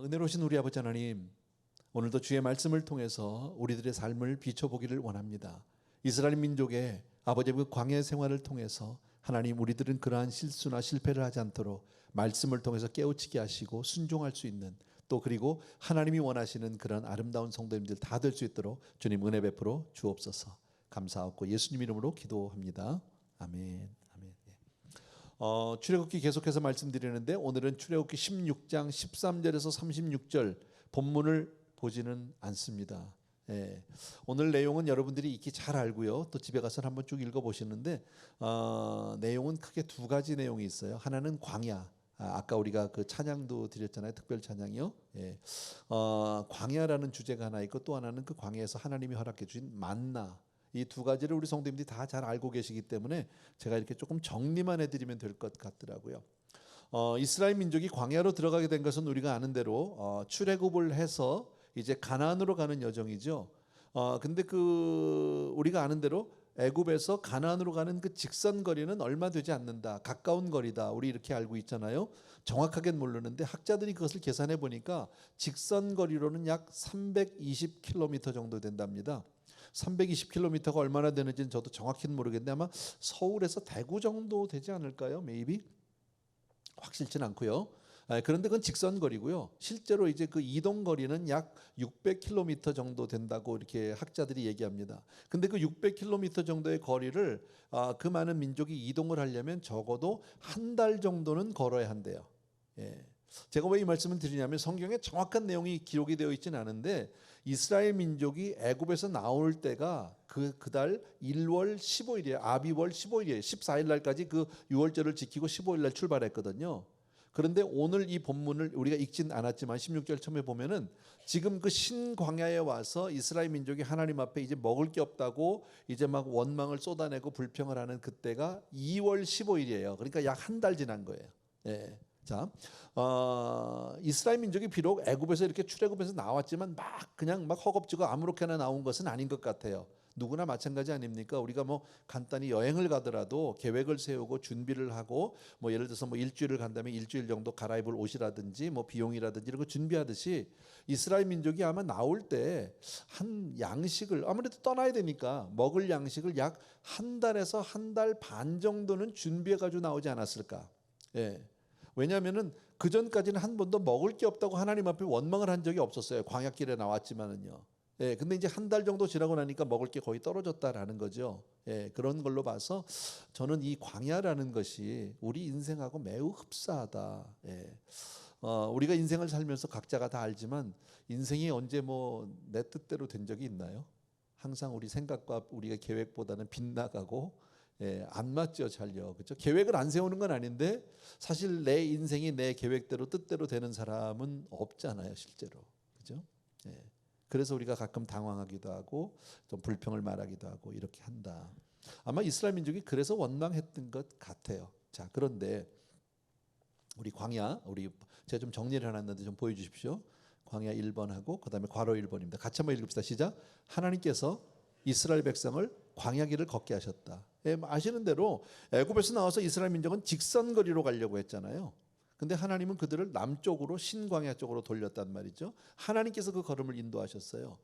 은혜로우신 우리 아버지 하나님, 오늘도 주의 말씀을 통해서 우리들의 삶을 비춰보기를 원합니다. 이스라엘 민족의 아버지의 그 광야 생활을 통해서 하나님, 우리들은 그러한 실수나 실패를 하지 않도록 말씀을 통해서 깨우치게 하시고 순종할 수 있는, 또 그리고 하나님이 원하시는 그런 아름다운 성도님들 다 될 수 있도록 주님 은혜 베풀어 주옵소서. 감사하고 예수님 이름으로 기도합니다. 아멘. 아멘. 출애굽기 계속해서 말씀드리는데, 오늘은 출애굽기 16장 13절에서 36절 본문을 보지는 않습니다. 오늘 내용은 여러분들이 익히 잘 알고요, 또 집에 가서 한번 쭉 읽어보시는데, 내용은 크게 두 가지 내용이 있어요. 하나는 광야, 아까 우리가 그 찬양도 드렸잖아요, 특별 찬양이요. 광야라는 주제가 하나 있고, 또 하나는 그 광야에서 하나님이 허락해 주신 만나, 이 두 가지를 우리 성도님들이 다 잘 알고 계시기 때문에 제가 이렇게 조금 정리만 해드리면 될 것 같더라고요. 이스라엘 민족이 광야로 들어가게 된 것은 우리가 아는 대로 출애굽을 해서 이제 가나안으로 가는 여정이죠. 근데 우리가 아는 대로 애굽에서 가나안으로 가는 그 직선 거리는 얼마 되지 않는다, 가까운 거리다, 우리 이렇게 알고 있잖아요. 정확하게는 모르는데 학자들이 그것을 계산해 보니까 직선 거리로는 약 320km 정도 된답니다. 320km가 얼마나 되는지는 저도 정확히는 모르겠는데 아마 서울에서 대구 정도 되지 않을까요? maybe? 확실치는 않고요. 그런데 그건 직선 거리고요. 실제로 이제 그 이동 거리는 약 600km 정도 된다고 이렇게 학자들이 얘기합니다. 근데 그 600km 정도의 거리를 그 많은 민족이 이동을 하려면 적어도 한 달 정도는 걸어야 한대요. 제가 왜 이 말씀을 드리냐면, 성경에 정확한 내용이 기록이 되어 있지는 않은데 이스라엘 민족이 애굽에서 나올 때가 그달 1월 15일이에요. 아비월 15일이에요. 14일 날까지 그 6월절을 지키고 15일 날 출발했거든요. 그런데 오늘 이 본문을 우리가 읽진 않았지만 16절 처음에 보면은 지금 그 신광야에 와서 이스라엘 민족이 하나님 앞에 이제 먹을 게 없다고 이제 막 원망을 쏟아내고 불평을 하는 그때가 2월 15일이에요. 그러니까 약 한 달 지난 거예요. 자, 이스라엘 민족이 비록 애굽에서 이렇게 출애굽해서 나왔지만 그냥 허겁지겁 아무렇게나 나온 것은 아닌 것 같아요. 누구나 마찬가지 아닙니까? 우리가 간단히 여행을 가더라도 계획을 세우고 준비를 하고, 예를 들어서 일주일을 간다면 일주일 정도 갈아입을 옷이라든지 비용이라든지 이런 거 준비하듯이 이스라엘 민족이 아마 나올 때 한 양식을, 아무래도 떠나야 되니까 먹을 양식을 약 한 달에서 한 달 반 정도는 준비해 가지고 나오지 않았을까? 왜냐하면은 그 전까지는 한 번도 먹을 게 없다고 하나님 앞에 원망을 한 적이 없었어요. 광야길에 나왔지만은요. 근데 이제 한 달 정도 지나고 나니까 먹을 게 거의 떨어졌다라는 거죠. 그런 걸로 봐서 저는 이 광야라는 것이 우리 인생하고 매우 흡사하다. 우리가 인생을 살면서 각자가 다 알지만 인생이 언제 내 뜻대로 된 적이 있나요? 항상 우리 생각과 우리가 계획보다는 빗나가고, 안 맞죠, 잘요. 그렇죠? 계획을 안 세우는 건 아닌데 사실 내 인생이 내 계획대로 뜻대로 되는 사람은 없잖아요, 실제로. 그렇죠? 그래서 우리가 가끔 당황하기도 하고 좀 불평을 말하기도 하고 이렇게 한다. 아마 이스라엘 민족이 그래서 원망했던 것 같아요. 자, 그런데 우리 광야, 제가 좀 정리를 해놨는데 좀 보여주십시오. 광야 1번하고 그 다음에 괄호 1번입니다. 같이 한번 읽읍시다. 시작. 하나님께서 이스라엘 백성을 광야길을 걷게 하셨다. 아시는 대로 애굽에서 나와서 이스라엘 민족은 직선거리로 가려고 했잖아요. 근데 하나님은 그들을 남쪽으로 신광야 쪽으로 돌렸단 말이죠. 하나님께서 그 걸음을 인도하셨어요.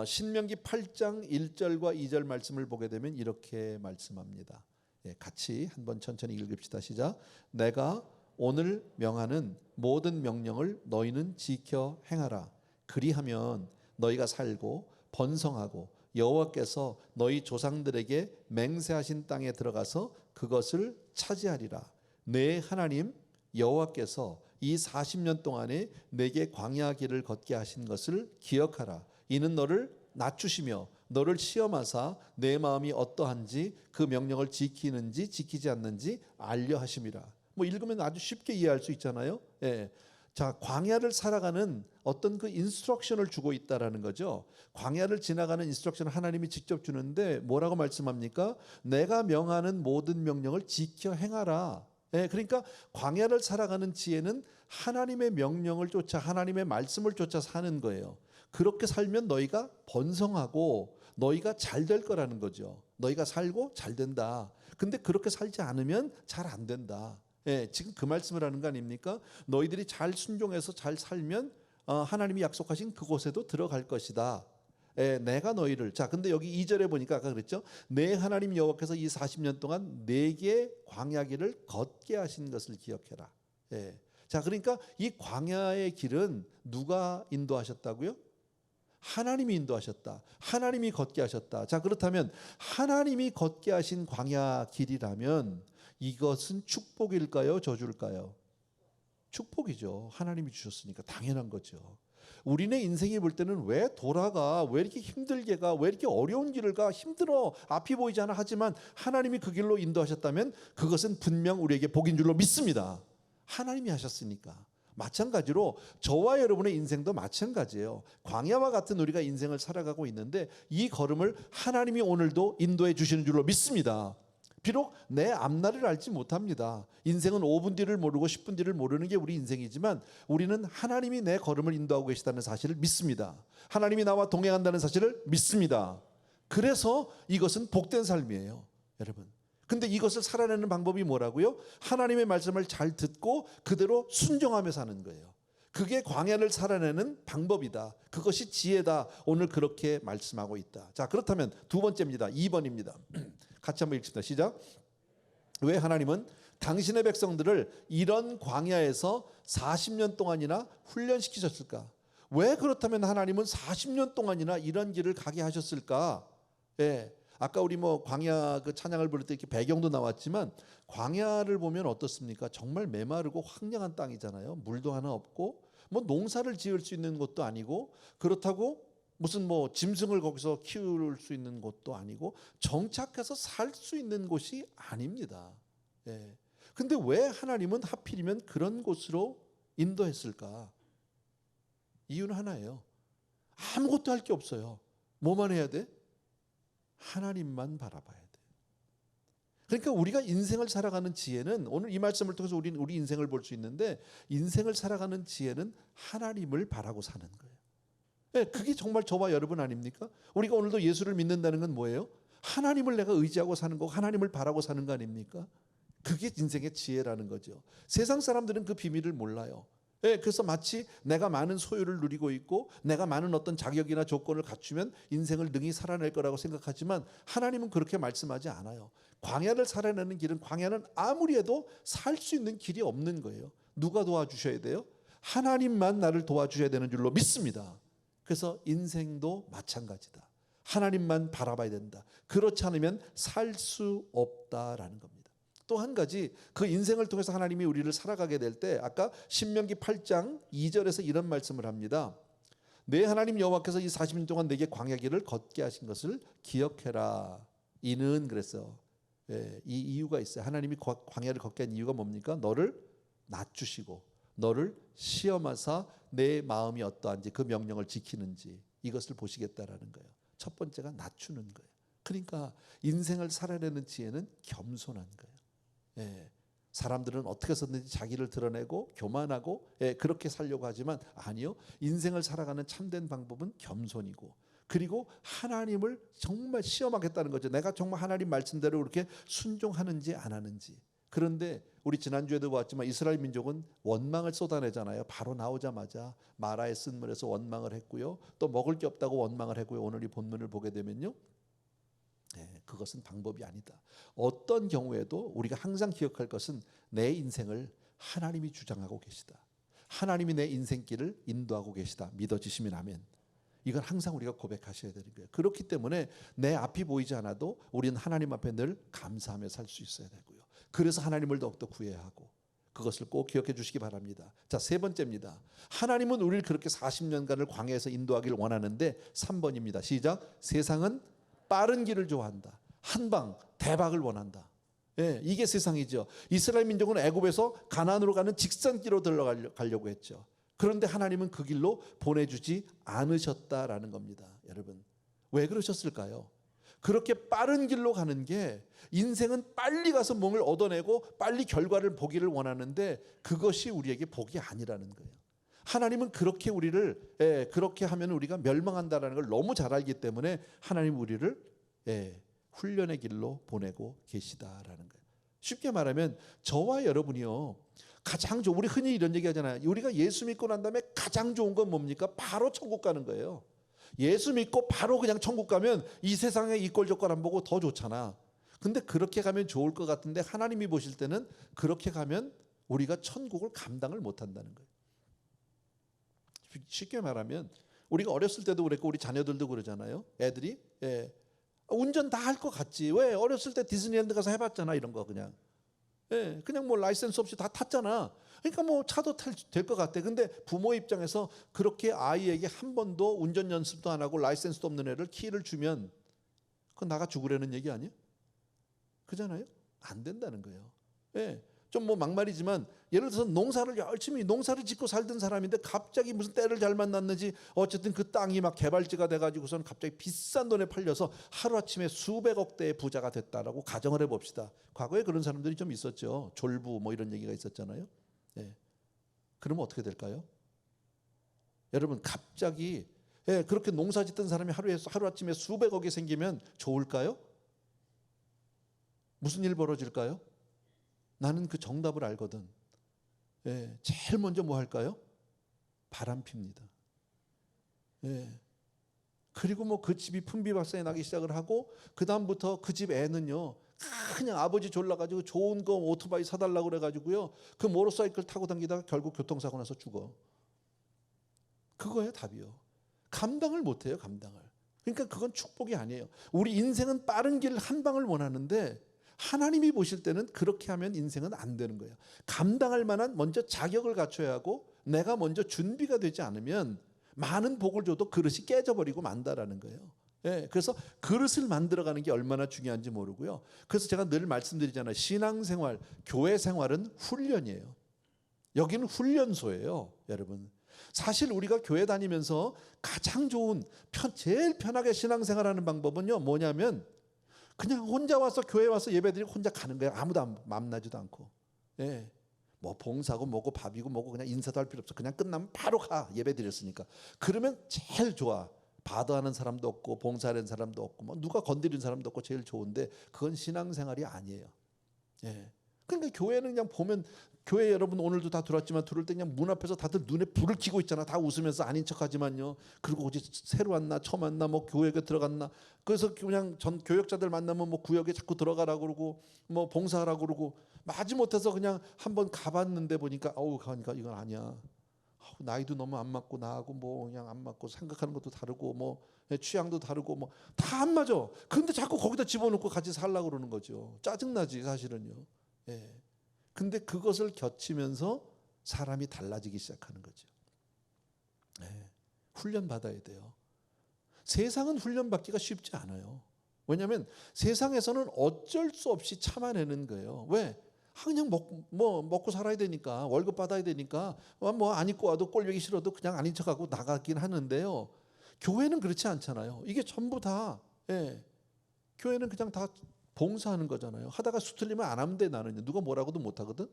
신명기 8장 1절과 2절 말씀을 보게 되면 이렇게 말씀합니다. 같이 한번 천천히 읽읍시다. 시작. 내가 오늘 명하는 모든 명령을 너희는 지켜 행하라. 그리하면 너희가 살고 번성하고 여호와께서 너희 조상들에게 맹세하신 땅에 들어가서 그것을 차지하리라. 내 하나님 여호와께서 이 40년 동안에 내게 광야 길을 걷게 하신 것을 기억하라. 이는 너를 낮추시며 너를 시험하사 내 마음이 어떠한지 그 명령을 지키는지 지키지 않는지 알려 하심이라. 읽으면 아주 쉽게 이해할 수 있잖아요. 자, 광야를 살아가는 어떤 그 인스트럭션을 주고 있다라는 거죠. 광야를 지나가는 인스트럭션을 하나님이 직접 주는데 뭐라고 말씀합니까? 내가 명하는 모든 명령을 지켜 행하라. 그러니까 광야를 살아가는 지혜는 하나님의 명령을 쫓아 하나님의 말씀을 쫓아 사는 거예요. 그렇게 살면 너희가 번성하고 너희가 잘 될 거라는 거죠. 너희가 살고 잘 된다. 근데 그렇게 살지 않으면 잘 안 된다. 지금 그 말씀을 하는 거 아닙니까? 너희들이 잘 순종해서 잘 살면 하나님이 약속하신 그곳에도 들어갈 것이다. 내가 너희를 근데 여기 2절에 보니까 아까 그랬죠. 내 하나님 여호와께서 이 40년 동안 내게 광야길을 걷게 하신 것을 기억해라. 그러니까 이 광야의 길은 누가 인도하셨다고요? 하나님이 인도하셨다. 하나님이 걷게 하셨다. 그렇다면 하나님이 걷게 하신 광야 길이라면 이것은 축복일까요? 저주일까요? 축복이죠. 하나님이 주셨으니까 당연한 거죠. 우리네 인생이 볼 때는 왜 돌아가? 왜 이렇게 힘들게 가? 왜 이렇게 어려운 길을 가? 힘들어. 앞이 보이지 않아. 하지만 하나님이 그 길로 인도하셨다면 그것은 분명 우리에게 복인 줄로 믿습니다. 하나님이 하셨으니까. 마찬가지로 저와 여러분의 인생도 마찬가지예요. 광야와 같은 우리가 인생을 살아가고 있는데 이 걸음을 하나님이 오늘도 인도해 주시는 줄로 믿습니다. 비록 내 앞날을 알지 못합니다. 인생은 5분 뒤를 모르고 10분 뒤를 모르는 게 우리 인생이지만 우리는 하나님이 내 걸음을 인도하고 계시다는 사실을 믿습니다. 하나님이 나와 동행한다는 사실을 믿습니다. 그래서 이것은 복된 삶이에요, 여러분. 근데 이것을 살아내는 방법이 뭐라고요? 하나님의 말씀을 잘 듣고 그대로 순종하며 사는 거예요. 그게 광야를 살아내는 방법이다. 그것이 지혜다. 오늘 그렇게 말씀하고 있다. 그렇다면 두 번째입니다. 2번입니다. 같이 한번 읽읍시다. 시작. 왜 하나님은 당신의 백성들을 이런 광야에서 40년 동안이나 훈련시키셨을까? 왜 그렇다면 하나님은 40년 동안이나 이런 길을 가게 하셨을까? 아까 우리 광야 그 찬양을 부를 때 이렇게 배경도 나왔지만 광야를 보면 어떻습니까? 정말 메마르고 황량한 땅이잖아요. 물도 하나 없고 농사를 지을 수 있는 곳도 아니고 그렇다고 무슨 짐승을 거기서 키울 수 있는 곳도 아니고 정착해서 살 수 있는 곳이 아닙니다. 근데 왜 하나님은 하필이면 그런 곳으로 인도했을까? 이유는 하나예요. 아무것도 할 게 없어요. 뭐만 해야 돼? 하나님만 바라봐야 돼. 그러니까 우리가 인생을 살아가는 지혜는 오늘 이 말씀을 통해서 우리 인생을 볼 수 있는데 인생을 살아가는 지혜는 하나님을 바라고 사는 거예요. 그게 정말 저와 여러분 아닙니까? 우리가 오늘도 예수를 믿는다는 건 뭐예요? 하나님을 내가 의지하고 사는 거고 하나님을 바라고 사는 거 아닙니까? 그게 인생의 지혜라는 거죠. 세상 사람들은 그 비밀을 몰라요. 그래서 마치 내가 많은 소유를 누리고 있고 내가 많은 어떤 자격이나 조건을 갖추면 인생을 능히 살아낼 거라고 생각하지만 하나님은 그렇게 말씀하지 않아요. 광야를 살아내는 길은 광야는 아무리 해도 살 수 있는 길이 없는 거예요. 누가 도와주셔야 돼요? 하나님만 나를 도와주셔야 되는 줄로 믿습니다. 그래서 인생도 마찬가지다. 하나님만 바라봐야 된다. 그렇지 않으면 살 수 없다라는 겁니다. 또 한 가지 그 인생을 통해서 하나님이 우리를 살아가게 될 때 아까 신명기 8장 2절에서 이런 말씀을 합니다. 내 하나님 여호와께서 이 40년 동안 내게 광야길을 걷게 하신 것을 기억해라. 이는 그랬어. 이 이유가 있어요. 하나님이 광야를 걷게 한 이유가 뭡니까? 너를 낮추시고 너를 시험하사 내 마음이 어떠한지 그 명령을 지키는지 이것을 보시겠다라는 거예요. 첫 번째가 낮추는 거예요. 그러니까 인생을 살아내는 지혜는 겸손한 거예요. 사람들은 어떻게 해서든지 자기를 드러내고 교만하고 그렇게 살려고 하지만 아니요. 인생을 살아가는 참된 방법은 겸손이고 그리고 하나님을 정말 시험하겠다는 거죠. 내가 정말 하나님 말씀대로 그렇게 순종하는지 안 하는지. 그런데 우리 지난주에도 봤지만 이스라엘 민족은 원망을 쏟아내잖아요. 바로 나오자마자 마라의 쓴물에서 원망을 했고요. 또 먹을 게 없다고 원망을 했고요. 오늘 이 본문을 보게 되면요. 그것은 방법이 아니다. 어떤 경우에도 우리가 항상 기억할 것은 내 인생을 하나님이 주장하고 계시다. 하나님이 내 인생길을 인도하고 계시다. 믿어지시면 아멘. 이건 항상 우리가 고백하셔야 되는 거예요. 그렇기 때문에 내 앞이 보이지 않아도 우리는 하나님 앞에 늘 감사하며 살 수 있어야 되고요. 그래서 하나님을 더욱더 구해야 하고 그것을 꼭 기억해 주시기 바랍니다. 세 번째입니다. 하나님은 우리를 그렇게 40년간을 광야에서 인도하기를 원하는데 3번입니다. 시작. 세상은 빠른 길을 좋아한다. 한방 대박을 원한다. 이게 세상이죠. 이스라엘 민족은 애굽에서 가나안으로 가는 직선길로 들어가려고 했죠. 그런데 하나님은 그 길로 보내주지 않으셨다라는 겁니다. 여러분 왜 그러셨을까요? 그렇게 빠른 길로 가는 게 인생은 빨리 가서 뭔을 얻어내고 빨리 결과를 보기를 원하는데 그것이 우리에게 복이 아니라는 거예요. 하나님은 그렇게 우리를 그렇게 하면 우리가 멸망한다는 걸 너무 잘 알기 때문에 하나님 우리를 훈련의 길로 보내고 계시다라는 거예요. 쉽게 말하면 저와 여러분이요 가장 좋은, 우리 흔히 이런 얘기 하잖아요. 우리가 예수 믿고 난 다음에 가장 좋은 건 뭡니까? 바로 천국 가는 거예요. 예수 믿고 바로 그냥 천국 가면 이 세상의 이꼴 저꼴 안 보고 더 좋잖아. 근데 그렇게 가면 좋을 것 같은데 하나님이 보실 때는 그렇게 가면 우리가 천국을 감당을 못 한다는 거예요. 쉽게 말하면 우리가 어렸을 때도 그랬고 우리 자녀들도 그러잖아요. 애들이 운전 다 할 것 같지. 왜? 어렸을 때 디즈니랜드 가서 해봤잖아. 이런 거 그냥. 그냥 뭐 라이센스 없이 다 탔잖아. 그러니까 뭐 차도 될 것 같아. 근데 부모 입장에서 그렇게 아이에게 한 번도 운전 연습도 안 하고 라이센스도 없는 애를 키를 주면 그건 나가 죽으라는 얘기 아니야? 그잖아요. 안 된다는 거예요. 좀 뭐 막말이지만 예를 들어서 농사를 열심히 농사를 짓고 살던 사람인데 갑자기 무슨 때를 잘 만났는지 어쨌든 그 땅이 막 개발지가 돼가지고선 갑자기 비싼 돈에 팔려서 하루아침에 수백억 대의 부자가 됐다라고 가정을 해봅시다. 과거에 그런 사람들이 좀 있었죠. 졸부 뭐 이런 얘기가 있었잖아요. 그러면 어떻게 될까요? 여러분 갑자기 그렇게 농사 짓던 사람이 하루아침에 수백억이 생기면 좋을까요? 무슨 일 벌어질까요? 나는 그 정답을 알거든. 제일 먼저 뭐 할까요? 바람 핍니다. 그리고 뭐 그 집이 풍비박산이 나기 시작을 하고 그 다음부터 그 집 애는요 그냥 아버지 졸라가지고 좋은 거 오토바이 사달라고 그래가지고요 그 모터사이클 타고 다니다가 결국 교통사고 나서 죽어. 그거예요 답이요. 감당을 못해요 감당을. 그러니까 그건 축복이 아니에요. 우리 인생은 빠른 길 한 방을 원하는데 하나님이 보실 때는 그렇게 하면 인생은 안 되는 거예요. 감당할 만한 먼저 자격을 갖춰야 하고 내가 먼저 준비가 되지 않으면 많은 복을 줘도 그릇이 깨져버리고 만다라는 거예요. 그래서 그릇을 만들어가는 게 얼마나 중요한지 모르고요. 그래서 제가 늘 말씀드리잖아요. 신앙생활, 교회 생활은 훈련이에요. 여기는 훈련소예요, 여러분. 사실 우리가 교회 다니면서 가장 좋은 제일 편하게 신앙생활하는 방법은요 뭐냐면 그냥 혼자 와서 교회 와서 예배드리고 혼자 가는 거예요. 아무도 만나지도 않고. 뭐 봉사고 뭐고 밥이고 뭐고 그냥 인사도 할 필요 없어. 그냥 끝나면 바로 가. 예배드렸으니까. 그러면 제일 좋아. 바도하는 사람도 없고 봉사하는 사람도 없고 뭐 누가 건드리는 사람도 없고 제일 좋은데 그건 신앙생활이 아니에요. 그러니까 교회는 그냥 보면 교회 여러분 오늘도 다 들어왔지만 들어올 때 그냥 문 앞에서 다들 눈에 불을 켜고 있잖아. 다 웃으면서 아닌 척하지만요. 그리고 어디 새로 왔나 처음 왔나 뭐 교회에 들어갔나. 그래서 그냥 전 교역자들 만나면 뭐 구역에 자꾸 들어가라고 그러고 뭐 봉사하라고 그러고 마지못해서 그냥 한번 가봤는데 보니까 가니까 이건 아니야. 나이도 너무 안 맞고 나하고 뭐 그냥 안 맞고 생각하는 것도 다르고 뭐 취향도 다르고 뭐 다 안 맞아. 근데 자꾸 거기다 집어넣고 같이 살라고 그러는 거죠. 짜증나지 사실은요. 근데 그것을 겹치면서 사람이 달라지기 시작하는 거죠. 훈련 받아야 돼요. 세상은 훈련 받기가 쉽지 않아요. 왜냐하면 세상에서는 어쩔 수 없이 참아내는 거예요. 왜? 그냥 먹고 살아야 되니까 월급 받아야 되니까 뭐 안 입고 와도 꼴보기 싫어도 그냥 아닌 척하고 나가긴 하는데요. 교회는 그렇지 않잖아요. 이게 전부 다 교회는 그냥 다 봉사하는 거잖아요. 하다가 수틀리면 안 하면 돼 나는. 누가 뭐라고도 못 하거든.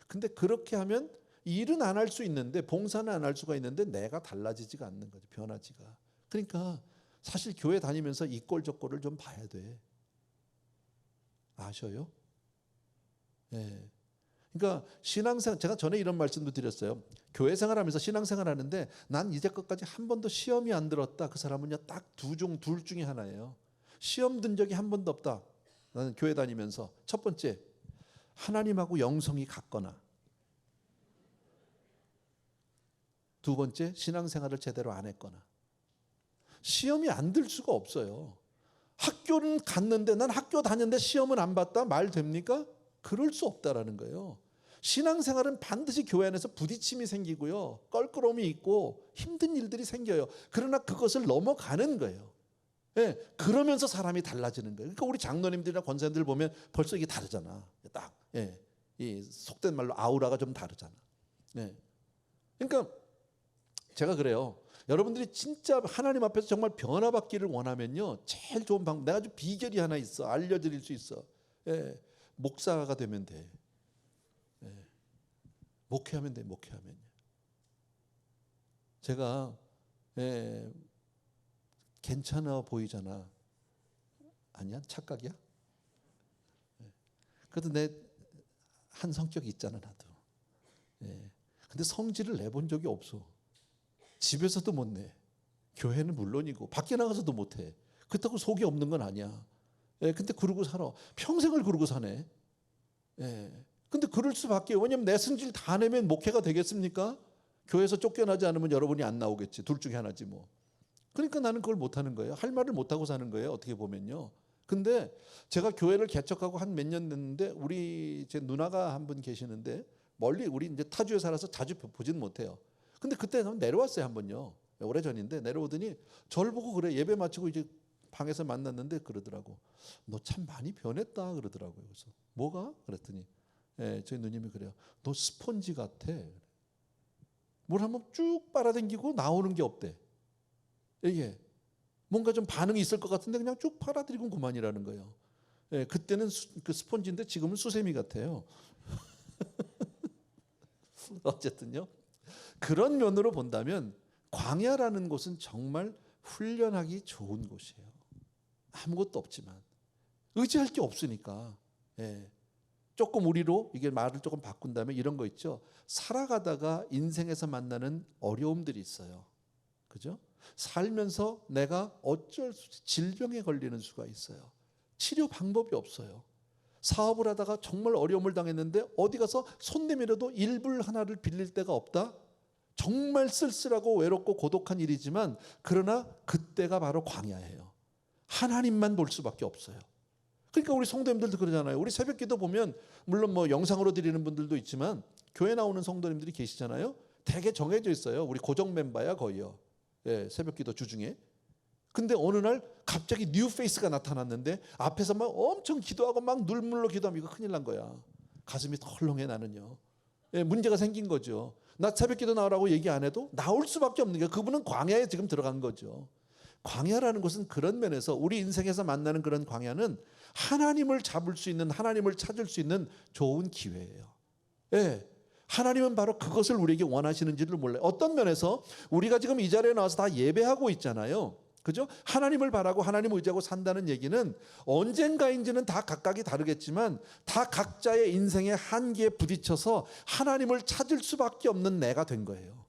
근데 그렇게 하면 일은 안 할 수 있는데 봉사는 안 할 수가 있는데 내가 달라지지가 않는 거죠. 변하지가. 그러니까 사실 교회 다니면서 이 꼴 저 꼴을 좀 봐야 돼. 아셔요? 그러니까 신앙생활 제가 전에 이런 말씀도 드렸어요. 교회 생활하면서 신앙생활 하는데 난 이제껏까지 한 번도 시험이 안 들었다. 그 사람은요 딱 둘 중에 하나예요. 시험 든 적이 한 번도 없다. 나는 교회 다니면서 첫 번째 하나님하고 영성이 같거나 두 번째 신앙생활을 제대로 안 했거나 시험이 안 들 수가 없어요. 학교는 갔는데 난 학교 다녔는데 시험은 안 봤다? 말 됩니까? 그럴 수 없다라는 거예요. 신앙생활은 반드시 교회 안에서 부딪힘이 생기고요. 껄끄러움이 있고 힘든 일들이 생겨요. 그러나 그것을 넘어가는 거예요. 그러면서 사람이 달라지는 거예요. 그러니까 우리 장로님들이나 권사님들 보면 벌써 이게 다르잖아. 딱, 이 속된 말로 아우라가 좀 다르잖아. 그러니까 제가 그래요. 여러분들이 진짜 하나님 앞에서 정말 변화받기를 원하면요, 제일 좋은 방법, 내가 좀 비결이 하나 있어, 알려드릴 수 있어. 목사가 되면 돼. 목회하면 돼, 목회하면. 제가 괜찮아 보이잖아. 아니야? 착각이야? 그래도 내 한 성격이 있잖아 나도. 예. 근데 성질을 내본 적이 없어. 집에서도 못 내. 교회는 물론이고 밖에 나가서도 못 해. 그렇다고 속이 없는 건 아니야. 예. 근데 그러고 살아. 평생을 그러고 사네. 예. 근데 그럴 수밖에. 왜냐면 내 성질 다 내면 목회가 되겠습니까? 교회에서 쫓겨나지 않으면 여러분이 안 나오겠지. 둘 중에 하나지 뭐. 그러니까 나는 그걸 못 하는 거예요. 할 말을 못 하고 사는 거예요. 어떻게 보면요. 근데 제가 교회를 개척하고 한 몇 년 됐는데 우리 제 누나가 한 분 계시는데 멀리 우리 이제 타주에 살아서 자주 보진 못해요. 근데 그때 내려왔어요 한 번요. 오래전인데 내려오더니 저를 보고 그래 예배 마치고 이제 방에서 만났는데 그러더라고. 너 참 많이 변했다 그러더라고요. 그래서 뭐가? 그랬더니 예, 저희 누님이 그래요. 너 스펀지 같아. 뭘 한번 쭉 빨아당기고 나오는 게 없대. 이게 뭔가 좀 반응이 있을 것 같은데 그냥 쭉 빨아들이고 그만이라는 거예요. 예, 그때는 그 스펀지인데 지금은 수세미 같아요. 어쨌든요. 그런 면으로 본다면 광야라는 곳은 정말 훈련하기 좋은 곳이에요. 아무것도 없지만 의지할 게 없으니까. 예. 조금 우리로 이게 말을 조금 바꾼다면 이런 거 있죠. 살아가다가 인생에서 만나는 어려움들이 있어요. 그죠? 살면서 내가 어쩔 수 없이 질병에 걸리는 수가 있어요. 치료 방법이 없어요. 사업을 하다가 정말 어려움을 당했는데 어디 가서 손 내밀어도 일불 하나를 빌릴 데가 없다. 정말 쓸쓸하고 외롭고 고독한 일이지만 그러나 그때가 바로 광야예요. 하나님만 볼 수밖에 없어요. 그러니까 우리 성도님들도 그러잖아요. 우리 새벽기도 보면 물론 뭐 영상으로 드리는 분들도 있지만 교회 나오는 성도님들이 계시잖아요. 되게 정해져 있어요. 우리 고정 멤버야 거의요. 예, 새벽기도 주중에. 근데 어느 날 갑자기 뉴 페이스가 나타났는데 앞에서 막 엄청 기도하고 막 눈물로 기도하면 이거 큰일 난 거야. 가슴이 덜렁해 나는요. 예, 문제가 생긴 거죠. 나 새벽기도 나오라고 얘기 안 해도 나올 수밖에 없는 게 그분은 광야에 지금 들어간 거죠. 광야라는 것은 그런 면에서 우리 인생에서 만나는 그런 광야는 하나님을 잡을 수 있는 하나님을 찾을 수 있는 좋은 기회예요. 예. 하나님은 바로 그것을 우리에게 원하시는지를 몰라요. 어떤 면에서 우리가 지금 이 자리에 나와서 다 예배하고 있잖아요. 그죠? 하나님을 바라고 하나님을 의지하고 산다는 얘기는 언젠가인지는 다 각각이 다르겠지만 다 각자의 인생의 한계에 부딪혀서 하나님을 찾을 수밖에 없는 내가 된 거예요.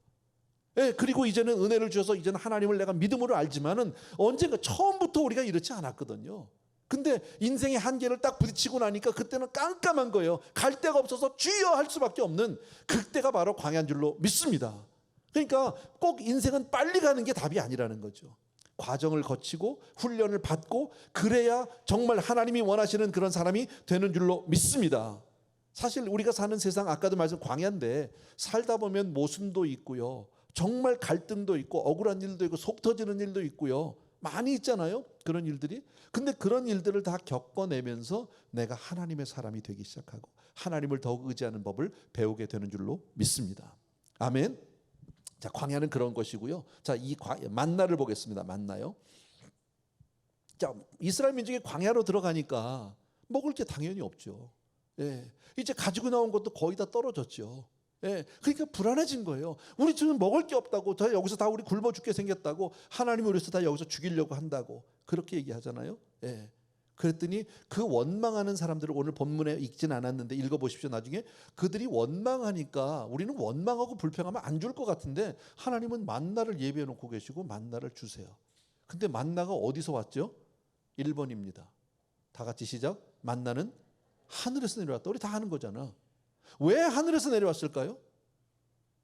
예, 그리고 이제는 은혜를 주셔서 이제는 하나님을 내가 믿음으로 알지만은 언젠가 처음부터 우리가 이렇지 않았거든요. 근데 인생의 한계를 딱 부딪히고 나니까 그때는 깜깜한 거예요. 갈 데가 없어서 주여 할 수밖에 없는 그때가 바로 광야인 줄로 믿습니다. 그러니까 꼭 인생은 빨리 가는 게 답이 아니라는 거죠. 과정을 거치고 훈련을 받고 그래야 정말 하나님이 원하시는 그런 사람이 되는 줄로 믿습니다. 사실 우리가 사는 세상 아까도 말씀 광야인데 살다 보면 모순도 있고요. 정말 갈등도 있고 억울한 일도 있고 속 터지는 일도 있고요. 많이 있잖아요. 그런 일들이. 근데 그런 일들을 다 겪어내면서 내가 하나님의 사람이 되기 시작하고 하나님을 더욱 의지하는 법을 배우게 되는 줄로 믿습니다. 아멘. 자, 광야는 그런 것이고요. 자, 이 만나를 보겠습니다. 만나요. 자, 이스라엘 민족이 광야로 들어가니까 먹을 게 당연히 없죠. 예. 이제 가지고 나온 것도 거의 다 떨어졌죠. 예, 그러니까 불안해진 거예요. 우리 지금 먹을 게 없다고, 다 여기서 다 우리 굶어 죽게 생겼다고, 하나님이 우리서 다 여기서 죽이려고 한다고 그렇게 얘기하잖아요. 예, 그랬더니 그 원망하는 사람들을 오늘 본문에 읽진 않았는데 읽어보십시오. 나중에 그들이 원망하니까 우리는 원망하고 불평하면 안 줄 것 같은데 하나님은 만나를 예비해 놓고 계시고 만나를 주세요. 근데 만나가 어디서 왔죠? 1번입니다. 다 같이 시작. 만나는 하늘에서 내려왔다. 우리 다 아는 거잖아. 왜 하늘에서 내려왔을까요?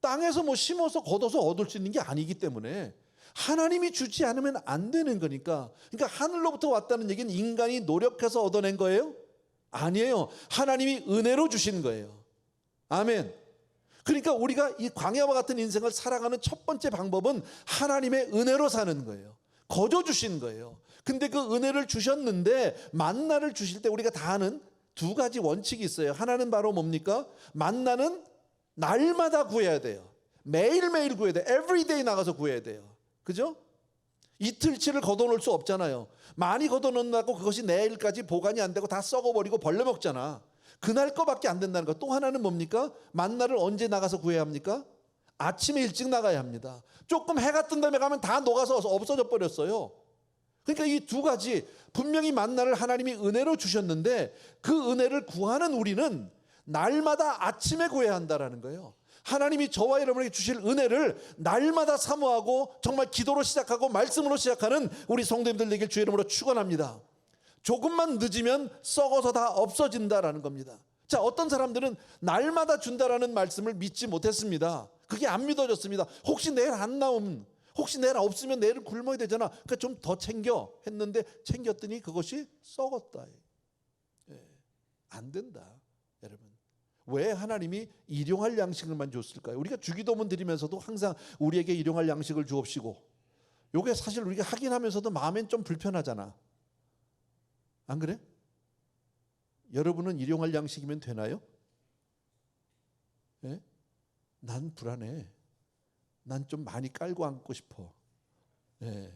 땅에서 뭐 심어서 걷어서 얻을 수 있는 게 아니기 때문에 하나님이 주지 않으면 안 되는 거니까. 그러니까 하늘로부터 왔다는 얘기는 인간이 노력해서 얻어낸 거예요? 아니에요. 하나님이 은혜로 주신 거예요. 아멘. 그러니까 우리가 이 광야와 같은 인생을 살아가는 첫 번째 방법은 하나님의 은혜로 사는 거예요. 거저 주신 거예요. 근데 그 은혜를 주셨는데 만나를 주실 때 우리가 다 아는 두 가지 원칙이 있어요. 하나는 바로 뭡니까? 만나는 날마다 구해야 돼요. 매일매일 구해야 돼요. everyday 나가서 구해야 돼요. 그죠? 이틀치를 걷어놓을 수 없잖아요. 많이 걷어놓는다고 그것이 내일까지 보관이 안 되고 다 썩어버리고 벌레 먹잖아. 그날 거밖에 안 된다는 거. 또 하나는 뭡니까? 만나를 언제 나가서 구해야 합니까? 아침에 일찍 나가야 합니다. 조금 해가 뜬 다음에 가면 다 녹아서 없어져 버렸어요. 그러니까 이 두 가지, 분명히 만나를 하나님이 은혜로 주셨는데 그 은혜를 구하는 우리는 날마다 아침에 구해야 한다라는 거예요. 하나님이 저와 여러분에게 주실 은혜를 날마다 사모하고 정말 기도로 시작하고 말씀으로 시작하는 우리 성도님들 되길 주의 이름으로 축원합니다. 조금만 늦으면 썩어서 다 없어진다라는 겁니다. 자, 어떤 사람들은 날마다 준다라는 말씀을 믿지 못했습니다. 그게 안 믿어졌습니다. 혹시 내일 안 나오면, 혹시 내일 없으면 내일은 굶어야 되잖아. 그러니까 좀 더 챙겨 했는데 챙겼더니 그것이 썩었다. 안 된다, 여러분. 왜 하나님이 일용할 양식을만 줬을까요? 우리가 주기도문 드리면서도 항상 우리에게 일용할 양식을 주옵시고, 요게 사실 우리가 하긴 하면서도 마음엔 좀 불편하잖아. 안 그래? 여러분은 일용할 양식이면 되나요? 예? 난 불안해. 난 좀 많이 깔고 앉고 싶어. 예.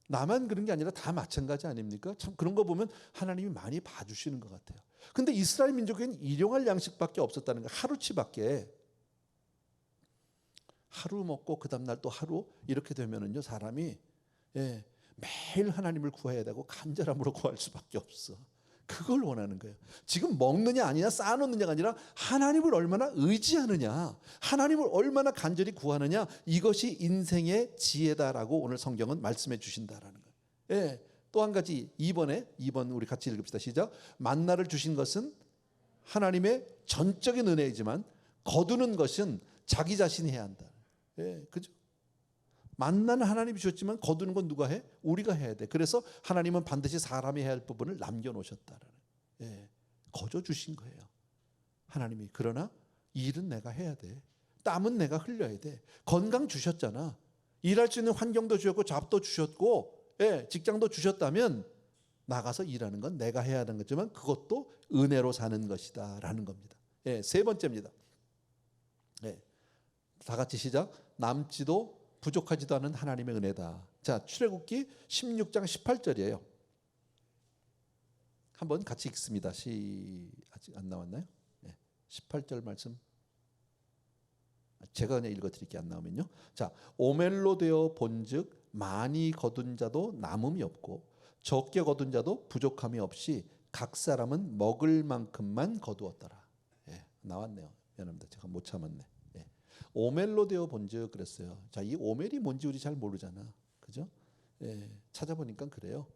나만 그런 게 아니라 다 마찬가지 아닙니까? 참 그런 거 보면 하나님이 많이 봐주시는 것 같아요. 근데 이스라엘 민족에는 일용할 양식밖에 없었다는 거예요. 하루치밖에. 하루 먹고 그 다음날 또 하루 이렇게 되면은요, 사람이 매일 하나님을 구해야 되고 간절함으로 구할 수밖에 없어. 그걸 원하는 거예요. 지금 먹느냐 아니냐 쌓아놓느냐가 아니라 하나님을 얼마나 의지하느냐, 하나님을 얼마나 간절히 구하느냐, 이것이 인생의 지혜다라고 오늘 성경은 말씀해 주신다라는 거예요. 또 한 가지 2번 우리 같이 읽읍시다. 시작. 만나를 주신 것은 하나님의 전적인 은혜이지만 거두는 것은 자기 자신이 해야 한다. 그죠? 만나는 하나님이 주셨지만 거두는 건 누가 해? 우리가 해야 돼. 그래서 하나님은 반드시 사람이 해야 할 부분을 남겨놓으셨다라는. 거저 주신 거예요, 하나님이. 그러나 일은 내가 해야 돼. 땀은 내가 흘려야 돼. 건강 주셨잖아. 일할 수 있는 환경도 주셨고 잡도 주셨고 직장도 주셨다면 나가서 일하는 건 내가 해야 하는 거지만 그것도 은혜로 사는 것이다 라는 겁니다. 세 번째입니다. 다 같이 시작. 남지도 부족하지도 않은 하나님의 은혜다. 자, 출애굽기 16장 18절이에요. 한번 같이 읽습니다. 아직 안 나왔나요? 18절 말씀 제가 그냥 읽어드릴게요. 안 나오면요. 자, 오멜로 되어 본즉 많이 거둔 자도 남음이 없고 적게 거둔 자도 부족함이 없이 각 사람은 먹을 만큼만 거두었더라. 나왔네요. 미안합니다. 제가 못 참았네. 오멜로 되어 본즉 그랬어요. 자, 이 오멜이 뭔지 우리 잘 모르잖아, 그죠? 찾아보니까 그래요.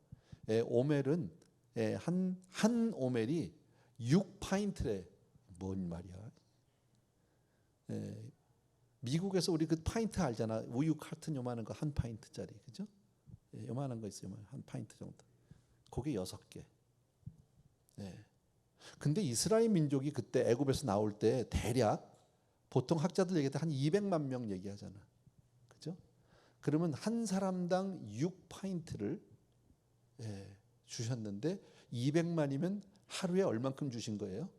오멜은 한 오멜이 6파인트래. 뭔 말이야? 미국에서 우리 그 파인트 알잖아. 우유 카튼 요만한 거 한 파인트짜리, 그죠? 요만한 거 있어요. 한 파인트 정도. 그게 6개. 근데 이스라엘 민족이 그때 애굽에서 나올 때 대략 보통 학자들 얘기할 때 한 200만 명 얘기하잖아, 그죠? 그러면 한 사람당 6파인트를 주셨는데 200만이면 하루에 얼만큼 주신 거예요?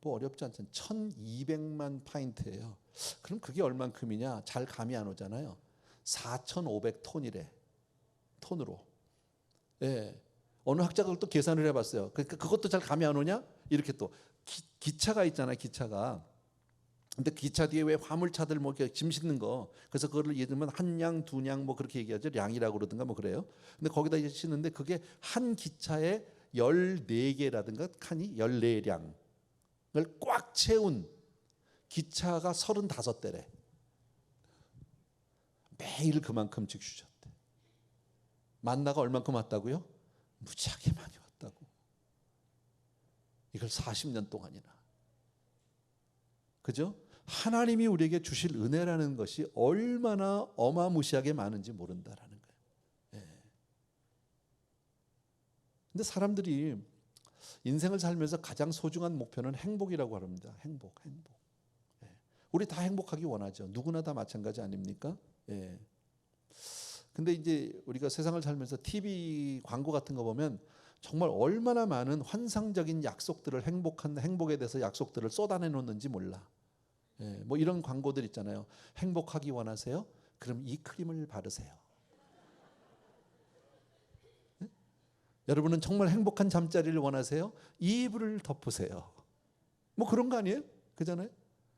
뭐 어렵지 않잖아요. 1200만 파인트예요. 그럼 그게 얼만큼이냐? 잘 감이 안 오잖아요. 4500톤이래. 톤으로. 어느 학자가 또 계산을 해봤어요. 그러니까 그것도 잘 감이 안 오냐? 이렇게 또 기차가 있잖아요, 기차가. 근데 기차 뒤에 왜 화물차들 뭐 짐 싣는 거, 그래서 그거를 예를 들면 한 양, 두 양 뭐 그렇게 얘기하죠. 량이라고 그러든가 뭐 그래요. 근데 거기다 이제 싣는데 그게 한 기차에 14개라든가 칸이 14량을 꽉 채운 기차가 35대래. 매일 그만큼씩 주셨대. 만나가 얼만큼 왔다고요? 무지하게 많이 왔다고. 이걸 40년 동안이나. 그죠? 하나님이 우리에게 주실 은혜라는 것이 얼마나 어마무시하게 많은지 모른다라는 거예요. 근데 사람들이 인생을 살면서 가장 소중한 목표는 행복이라고 합니다. 행복. 우리 다 행복하기 원하죠. 누구나 다 마찬가지 아닙니까? 근데 이제 우리가 세상을 살면서 TV 광고 같은 거 보면 정말 얼마나 많은 환상적인 약속들을, 행복에 대해서 약속들을 쏟아내 놓는지 몰라. 뭐 이런 광고들 있잖아요. 행복하기 원하세요? 그럼 이 크림을 바르세요. 여러분은 정말 행복한 잠자리를 원하세요? 이 이불을 덮으세요. 뭐 그런 거 아니에요? 그잖아요.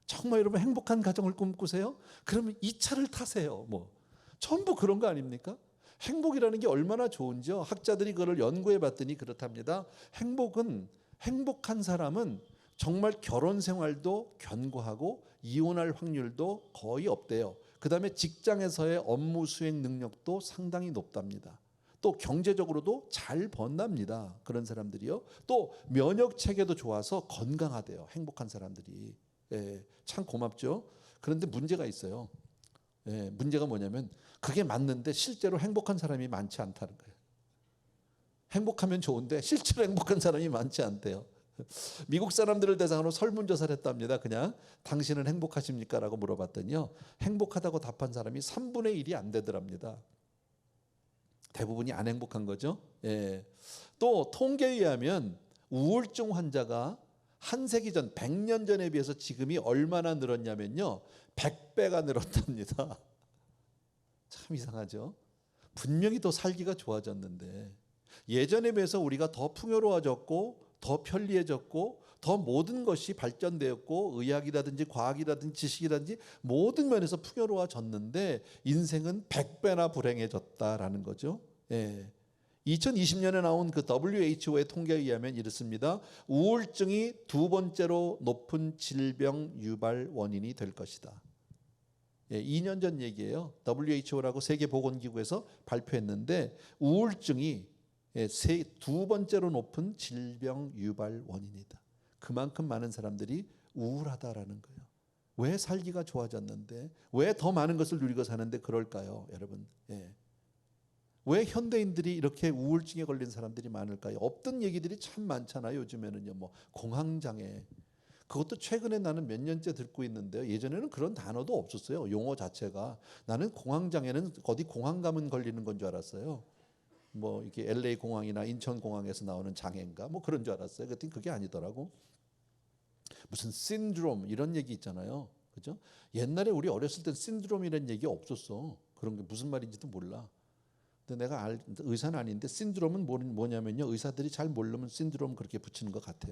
정말 여러분 행복한 가정을 꿈꾸세요? 그러면 이 차를 타세요. 뭐 전부 그런 거 아닙니까? 행복이라는 게 얼마나 좋은지요. 학자들이 그걸 연구해 봤더니 그렇답니다. 행복한 사람은 정말 결혼 생활도 견고하고 이혼할 확률도 거의 없대요. 그다음에 직장에서의 업무 수행 능력도 상당히 높답니다. 또 경제적으로도 잘 번답니다. 그런 사람들이요. 또 면역 체계도 좋아서 건강하대요. 행복한 사람들이. 예, 참 고맙죠. 그런데 문제가 있어요. 예, 문제가 뭐냐면 그게 맞는데 실제로 행복한 사람이 많지 않다는 거예요. 행복하면 좋은데 실제로 행복한 사람이 많지 않대요. 미국 사람들을 대상으로 설문조사를 했답니다. 그냥 당신은 행복하십니까? 라고 물어봤더니요. 행복하다고 답한 사람이 3분의 1이 안 되더랍니다. 대부분이 안 행복한 거죠. 예. 또 통계에 의하면 우울증 환자가 한 세기 전 100년 전에 비해서 지금이 얼마나 늘었냐면요. 100배가 늘었답니다. 참 이상하죠. 분명히 더 살기가 좋아졌는데 예전에 비해서 우리가 더 풍요로워졌고 더 편리해졌고 더 모든 것이 발전되었고 의학이라든지 과학이라든지 지식이라든지 모든 면에서 풍요로워졌는데 인생은 100배나 불행해졌다라는 거죠. 예. 2020년에 나온 그 WHO의 통계에 의하면 이렇습니다. 우울증이 두 번째로 높은 질병 유발 원인이 될 것이다. 예, 2년 전 얘기예요. WHO라고 세계보건기구에서 발표했는데 우울증이 두 번째로 높은 질병 유발 원인이다. 그만큼 많은 사람들이 우울하다라는 거예요. 왜 살기가 좋아졌는데 왜 더 많은 것을 누리고 사는데 그럴까요, 여러분? 예. 왜 현대인들이 이렇게 우울증에 걸린 사람들이 많을까요? 없던 얘기들이 참 많잖아요. 요즘에는요. 뭐 공황장애. 그것도 최근에 나는 몇 년째 듣고 있는데요. 예전에는 그런 단어도 없었어요. 용어 자체가. 나는 공황장애는 어디 공황감은 걸리는 건 줄 알았어요. 뭐 이게 LA 공항이나 인천 공항에서 나오는 장애인가 뭐 그런 줄 알았어요. 그랬더니 그게 아니더라고. 무슨 신드롬 이런 얘기 있잖아요. 그죠? 옛날에 우리 어렸을 땐 신드롬이라는 얘기 없었어. 그런 게 무슨 말인지도 몰라. 근데 내가 의사는 아닌데 신드롬은 뭐냐면요. 의사들이 잘 모르면 신드롬 그렇게 붙이는 것 같아.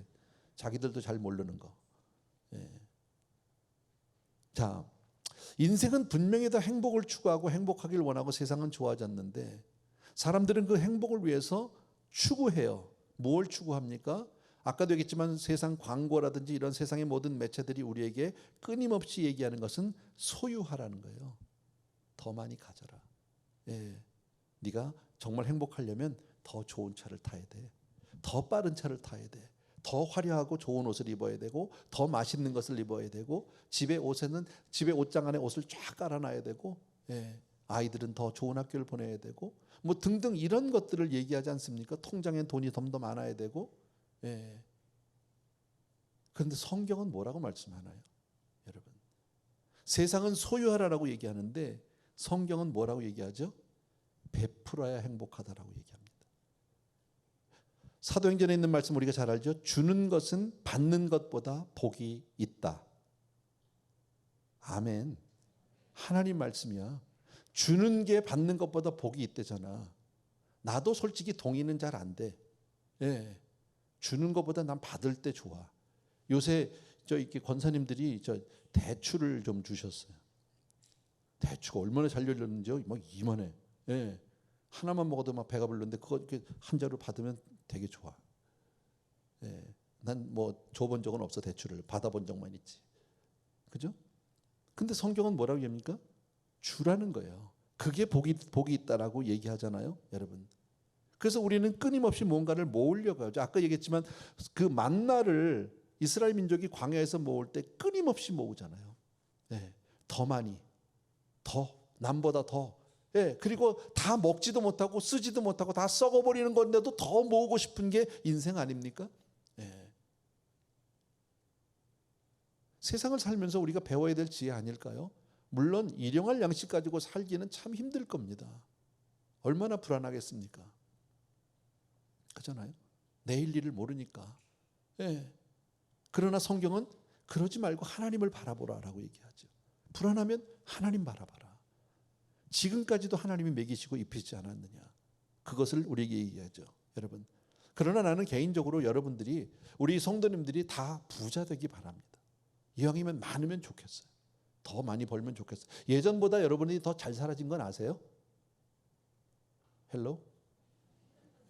자기들도 잘 모르는 거. 예. 자, 인생은 분명히 다 행복을 추구하고 행복하길 원하고 세상은 좋아졌는데 사람들은 그 행복을 위해서 추구해요. 뭘 추구합니까? 아까도 얘기했지만 세상 광고라든지 이런 세상의 모든 매체들이 우리에게 끊임없이 얘기하는 것은 소유하라는 거예요. 더 많이 가져라. 예. 네가 정말 행복하려면 더 좋은 차를 타야 돼. 더 빠른 차를 타야 돼. 더 화려하고 좋은 옷을 입어야 되고 더 맛있는 것을 입어야 되고 집에 옷장 안에 옷을 쫙 깔아놔야 되고 예. 아이들은 더 좋은 학교를 보내야 되고 뭐 등등 이런 것들을 얘기하지 않습니까? 통장에 돈이 좀 더 많아야 되고 예. 그런데 성경은 뭐라고 말씀하나요? 여러분 세상은 소유하라라고 얘기하는데 성경은 뭐라고 얘기하죠? 베풀어야 행복하다라고 얘기합니다. 사도행전에 있는 말씀 우리가 잘 알죠? 주는 것은 받는 것보다 복이 있다. 아멘. 하나님 말씀이야. 주는 게 받는 것보다 복이 있대잖아. 나도 솔직히 동의는 잘 안 돼. 예. 주는 것보다 난 받을 때 좋아. 요새 이렇게 권사님들이 대출을 좀 주셨어요. 대추가 얼마나 잘 열렸는지요? 막 이만해. 예. 하나만 먹어도 막 배가 부르는데 그거 이렇게 한 자루 받으면 되게 좋아. 예. 난 뭐 줘본 적은 없어. 대출을 받아본 적만 있지. 그죠? 근데 성경은 뭐라고 얘기합니까? 주라는 거예요. 그게 복이 있다라고 얘기하잖아요, 여러분. 그래서 우리는 끊임없이 뭔가를 모으려고 하죠. 아까 얘기했지만 그 만나를 이스라엘 민족이 광야에서 모을 때 끊임없이 모으잖아요. 네, 더 많이, 더 남보다 더. 예, 그리고 다 먹지도 못하고 쓰지도 못하고 다 썩어버리는 건데도 더 모으고 싶은 게 인생 아닙니까? 예. 세상을 살면서 우리가 배워야 될 지혜 아닐까요? 물론 일용할 양식 가지고 살기는 참 힘들 겁니다. 얼마나 불안하겠습니까? 그렇잖아요. 내일 일을 모르니까. 예. 그러나 성경은 그러지 말고 하나님을 바라보라라고 얘기하죠. 불안하면 하나님 바라봐라. 지금까지도 하나님이 먹이시고 입히지 않았느냐. 그것을 우리에게 얘기하죠. 여러분. 그러나 나는 개인적으로 여러분들이 우리 성도님들이 다 부자 되기 바랍니다. 이왕이면 많으면 좋겠어요. 더 많이 벌면 좋겠어요. 예전보다 여러분이 더 잘 살아진 건 아세요? 헬로?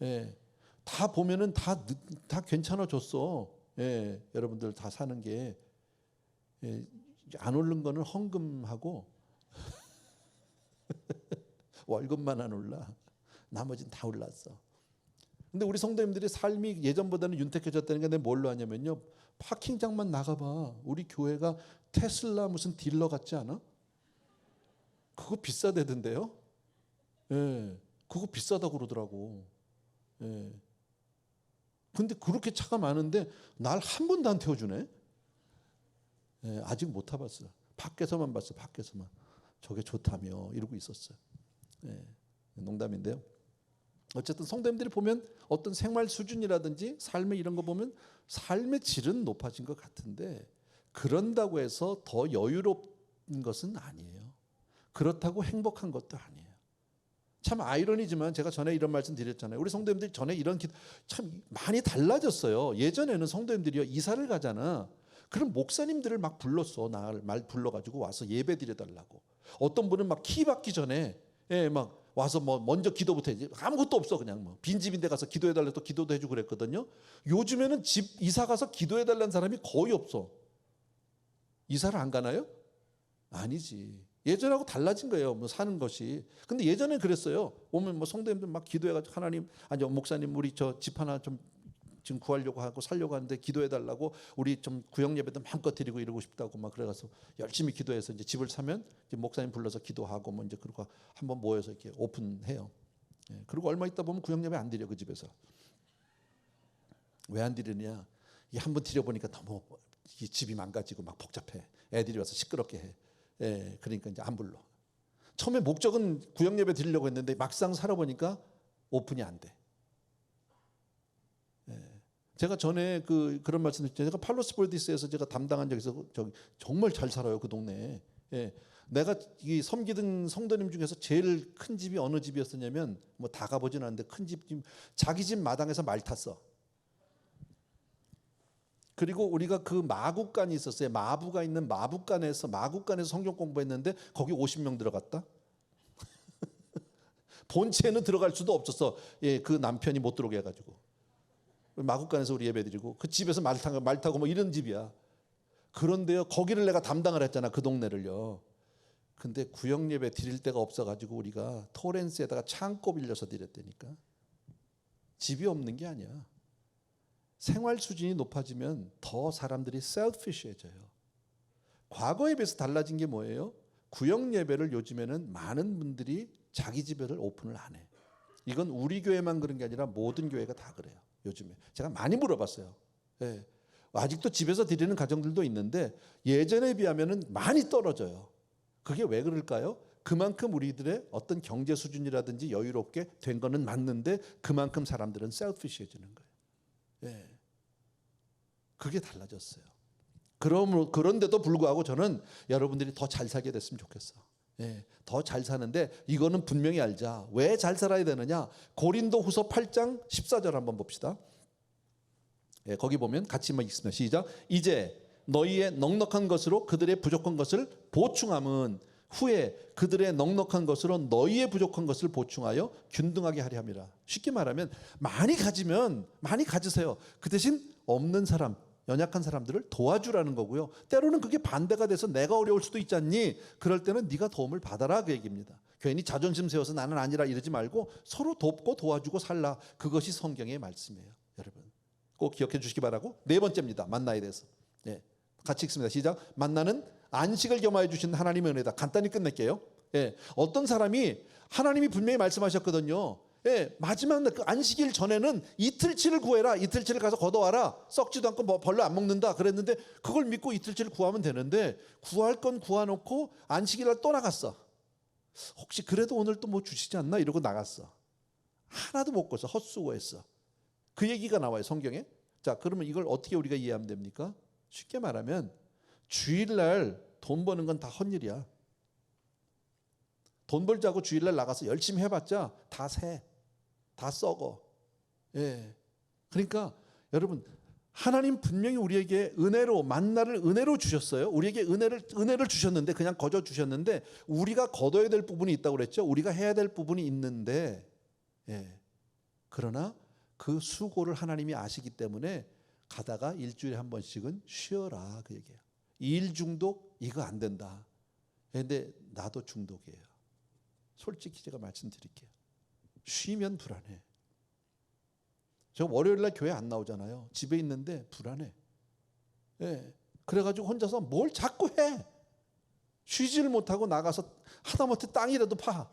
예. 다 보면은 다 괜찮아졌어. 예, 여러분들 다 사는 게 예, 안 오른 거는 헌금하고 월급만 안 올라. 나머지는 다 올랐어. 근데 우리 성도님들이 삶이 예전보다는 윤택해졌다는 게 내가 뭘로 하냐면요. 파킹장만 나가봐. 우리 교회가 테슬라 무슨 딜러 같지 않아? 그거 비싸대던데요. 예, 그거 비싸다고 그러더라고. 예. 근데 그렇게 차가 많은데 날 한 번도 안 태워주네. 예, 아직 못 타봤어. 밖에서만 봤어. 밖에서만. 저게 좋다며 이러고 있었어요. 예, 농담인데요. 어쨌든 성도님들이 보면 어떤 생활 수준이라든지 삶의 이런 거 보면 삶의 질은 높아진 것 같은데 그런다고 해서 더 여유롭은 것은 아니에요. 그렇다고 행복한 것도 아니에요. 참 아이러니지만 제가 전에 이런 말씀 드렸잖아요. 우리 성도님들이 전에 이런 기도 참 많이 달라졌어요. 예전에는 성도님들이 이사를 가잖아. 그럼 목사님들을 막 불렀어. 말 불러가지고 와서 예배 드려달라고. 어떤 분은 막 키 받기 전에 예, 막 와서 뭐 먼저 기도부터 해야지. 아무것도 없어. 그냥 뭐 빈집인데 가서 기도해달라고 또 기도도 해주고 그랬거든요. 요즘에는 집 이사 가서 기도해달라는 사람이 거의 없어. 이사를 안 가나요? 아니지. 예전하고 달라진 거예요. 뭐 사는 것이. 근데 예전에 그랬어요. 오면 뭐 성도님들 막 기도해가지고 하나님, 아니 목사님 우리 저 집 하나 좀 지금 구하려고 하고 살려고 하는데 기도해달라고 우리 좀 구역 예배도 마음껏 드리고 이러고 싶다고 막 그래가서 열심히 기도해서 이제 집을 사면 이제 목사님 불러서 기도하고 뭐 이제 그러고 한번 모여서 이렇게 오픈해요. 예, 그리고 얼마 있다 보면 구역 예배 안 드려 그 집에서. 왜 안 드리냐? 이 한번 드려보니까 너무 이 집이 망가지고 막 복잡해. 애들이 와서 시끄럽게 해. 예, 그러니까 이제 안 불러. 처음에 목적은 구역 예배 드리려고 했는데 막상 살아보니까 오픈이 안 돼. 제가 전에 그런 말씀드렸죠. 제가 팔로스 볼디스에서 제가 담당한 적에서 정말 잘 살아요 그 동네에. 예. 내가 이 섬기던 성도님 중에서 제일 큰 집이 어느 집이었었냐면 뭐 다 가보진 않는데 큰 집, 자기 집 마당에서 말 탔어. 그리고 우리가 그 마국간이 있었어요. 마부가 있는 마국간에서 성경 공부했는데 거기 50명 들어갔다. 본체는 들어갈 수도 없었어. 예, 그 남편이 못 들어오게 해가지고. 마국간에서 우리 예배드리고 그 집에서 말 타고 뭐 이런 집이야. 그런데요 거기를 내가 담당을 했잖아 그 동네를요. 근데 구역 예배 드릴 데가 없어가지고 우리가 토렌스에다가 창고 빌려서 드렸다니까. 집이 없는 게 아니야. 생활 수준이 높아지면 더 사람들이 selfish해져요. 과거에 비해서 달라진 게 뭐예요? 구역 예배를 요즘에는 많은 분들이 자기 집을 오픈을 안 해. 이건 우리 교회만 그런 게 아니라 모든 교회가 다 그래요. 요즘에 제가 많이 물어봤어요. 예. 아직도 집에서 드리는 가정들도 있는데 예전에 비하면은 많이 떨어져요. 그게 왜 그럴까요? 그만큼 우리들의 어떤 경제 수준이라든지 여유롭게 된 거는 맞는데 그만큼 사람들은 셀피시해지는 거예요. 예. 그게 달라졌어요. 그런데도 불구하고 저는 여러분들이 더 잘 살게 됐으면 좋겠어. 예, 더 잘 사는데 이거는 분명히 알자. 왜 잘 살아야 되느냐? 고린도후서 8장 14절 한번 봅시다. 예, 거기 보면 같이 한번 읽습니다. 시작. 이제 너희의 넉넉한 것으로 그들의 부족한 것을 보충함은 후에 그들의 넉넉한 것으로 너희의 부족한 것을 보충하여 균등하게 하려 함이라. 쉽게 말하면 많이 가지면 많이 가지세요. 그 대신 없는 사람, 연약한 사람들을 도와주라는 거고요. 때로는 그게 반대가 돼서 내가 어려울 수도 있지 않니? 그럴 때는 네가 도움을 받아라 그 얘기입니다. 괜히 자존심 세워서 나는 아니라 이러지 말고 서로 돕고 도와주고 살라. 그것이 성경의 말씀이에요. 여러분 꼭 기억해 주시기 바라고. 네 번째입니다. 만나에 대해서. 예, 같이 읽습니다. 시작. 만나는 안식을 겸하여 주신 하나님의 은혜다. 간단히 끝낼게요. 예, 어떤 사람이 하나님이 분명히 말씀하셨거든요. 예, 마지막 그 안식일 전에는 이틀치를 구해라. 이틀치를 가서 걷어와라. 썩지도 않고 뭐 벌레 안 먹는다 그랬는데 그걸 믿고 이틀치를 구하면 되는데 구할 건 구해놓고 안식일날 또 나갔어. 혹시 그래도 오늘 또 뭐 주시지 않나 이러고 나갔어. 하나도 못 걷어. 헛수고했어. 그 얘기가 나와요 성경에. 자, 그러면 이걸 어떻게 우리가 이해하면 됩니까? 쉽게 말하면 주일날 돈 버는 건 다 헛일이야. 돈 벌자고 주일날 나가서 열심히 해봤자 다 새, 다 썩어. 예. 그러니까 여러분 하나님 분명히 우리에게 은혜로 만나를 은혜로 주셨어요. 우리에게 은혜를 주셨는데 그냥 거저 주셨는데 우리가 거둬야 될 부분이 있다고 그랬죠. 우리가 해야 될 부분이 있는데 예. 그러나 그 수고를 하나님이 아시기 때문에 가다가 일주일에 한 번씩은 쉬어라 그 얘기예요. 일 중독 이거 안 된다. 근데 나도 중독이에요. 솔직히 제가 말씀드릴게요. 쉬면 불안해. 저 월요일날 교회 안 나오잖아요. 집에 있는데 불안해. 예. 그래가지고 혼자서 뭘 자꾸 해. 쉬지를 못하고 나가서 하다못해 땅이라도 파.